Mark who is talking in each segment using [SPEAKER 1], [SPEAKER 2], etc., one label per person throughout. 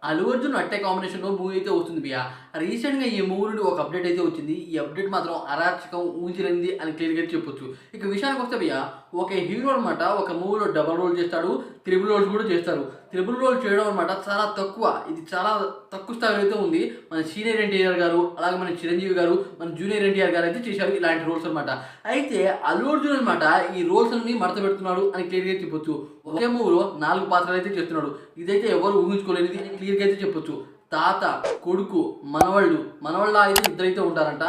[SPEAKER 1] అల్లు అర్జున్ అట్టే కాంబినేషన్‌లో మూవీ అయితే వస్తుంది భయ్యా. రీసెంట్‌గా ఈ మూవీ నుండి ఒక అప్డేట్ అయితే వచ్చింది. ఈ అప్డేట్ మాత్రం అరాచకం, ఊంచిరింది అని క్లియర్‌గా చెప్పొచ్చు. ఇక విషయానికొస్తే భయ్యా, ఒక హీరో అనమాట ఒక మూవీలో డబుల్ రోల్ చేస్తాడు. త్రిబుల్ రోల్స్ కూడా చేస్తారు. త్రిబుల్ రోల్ చేయడం అనమాట చాలా తక్కువ. ఇది చాలా తక్కువ స్థాయిలో అయితే ఉంది. మన సీనియర్ ఎన్టీఆర్ గారు, అలాగే మన చిరంజీవి గారు, మన జూనియర్ ఎన్టీఆర్ గారు అయితే చేశారు ఇలాంటి రోల్స్ అనమాట. అయితే అల్లు అర్జున్ అనమాట ఈ రోల్స్ అన్ని మడత పెడుతున్నాడు అని క్లియర్‌గా చెప్పొచ్చు. ఒకే మూవీలో 4 పాత్రలైతే చేస్తున్నాడు. ఇదైతే ఎవరు ఊహించుకోలేనిది అని క్లియర్‌గా అయితే చెప్పొచ్చు. తాత, కొడుకు, మనవళ్ళ అయితే ఇద్దరైతే ఉంటారంట.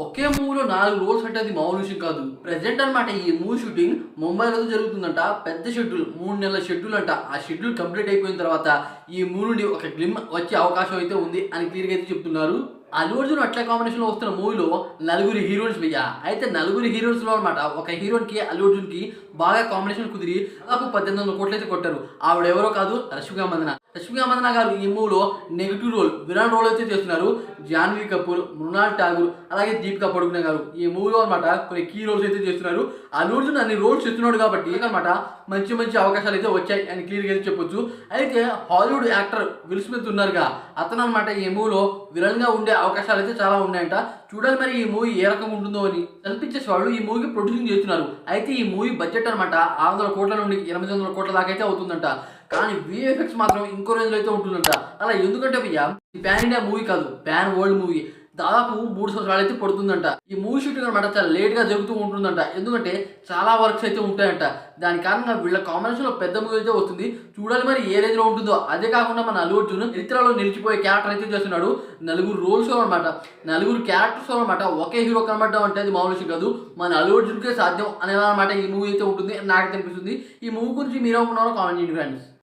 [SPEAKER 1] ఒకే మూవీలో 4 రోల్స్ అంటే అది మామూలు విషయం కాదు. ప్రెజెంట్ అనమాట ఈ మూవీ షూటింగ్ ముంబైలో జరుగుతుందంట. పెద్ద షెడ్యూల్ 3 నెలల షెడ్యూల్ అంట. ఆ షెడ్యూల్ కంప్లీట్ అయిపోయిన తర్వాత ఈ మూవీ నుండి ఒక గ్లిమ్ వచ్చే అవకాశం అయితే ఉంది అని క్లియర్‌గా అయితే చెప్తున్నారు. అల్లు అర్జున్ అట్లే కాంబినేషన్‌లో వస్తున్న మూవీలో నలుగురు హీరోయిన్స్ భయ్యా. అయితే నలుగురు హీరోయిన్స్‌లో అనమాట ఒక హీరోయిన్‌కి అల్లు అర్జున్‌కి బాగా కాంబినేషన్ కుదిరి దాదాపు 1800 కోట్లయితే కొట్టారు. ఆవిడ ఎవరో కాదు, రష్మిక మందన. రష్మిక మందన గారు ఈ మూవీలో నెగెటివ్ రోల్, విలన్ రోల్ అయితే చేస్తున్నారు. జాన్వీ కపూర్, మృణాల్ ఠాగూర్, అలాగే దీపికా పడుకునే గారు ఈ మూవీలో అనమాట కొన్ని కీ రోల్స్ అయితే చేస్తున్నారు. అల్లు అర్జున్ అన్ని రోల్స్ చేస్తున్నాడు కాబట్టి అనమాట మంచి మంచి అవకాశాలు అయితే వచ్చాయి అని క్లియర్‌గా అయితే చెప్పొచ్చు. అయితే హాలీవుడ్ యాక్టర్ విల్ స్మిత్ ఉన్నారుగా, అతను అనమాట ఈ మూవీలో విలన్‌గా ఉండే అవకాశాలు అయితే చాలా ఉన్నాయంట. చూడాలి మరి ఈ మూవీ ఏ రకంగా ఉంటుందో అని. కల్పించేసి వాళ్ళు ఈ మూవీకి ప్రొడ్యూసింగ్ చేస్తున్నారు. అయితే ఈ మూవీ బడ్జెట్ అనమాట 600 కోట్ల నుండి 800 కోట్ల దాకా అయితే అవుతుందంట. కానీ వీఎఫ్ఎక్స్ మాత్రం ఇంకో రేంజ్‌లో అయితే ఉంటుందంట. అలా ఎందుకంటే భయ్యా ఇది పాన్ ఇండియా మూవీ కాదు, పాన్ వరల్డ్ మూవీ. దాదాపు 3 సంవత్సరాలు అయితే పడుతుందంట. ఈ మూవీ షూటింగ్ అనమాట చాలా లేట్‌గా జరుగుతూ ఉంటుందంట. ఎందుకంటే చాలా వర్క్స్ అయితే ఉంటాయంట. దాని కారణంగా వీళ్ళ కాంబినేషన్‌లో పెద్ద మూవీ అయితే వస్తుంది. చూడాలి మరి ఏ రేంజ్‌లో ఉంటుందో. అదే కాకుండా మన అల్లు అర్జున్ చరిత్రలో నిలిచిపోయే క్యారెక్టర్ అయితే చేస్తున్నాడు. నలుగురు రోల్స్‌లో అనమాట, నలుగురు క్యారెక్టర్స్‌లో అనమాట ఒకే హీరో కనబడడం అంటే అది మామూలు విషయం కాదు. మన అల్లు అర్జున్‌కే సాధ్యం అనేదన్నమాట ఈ మూవీ అయితే ఉంటుంది అని నాకైతే అనిపిస్తుంది. ఈ మూవీ గురించి మీరేమనుకున్నారో కామెంట్ చేయండి ఫ్రెండ్స్.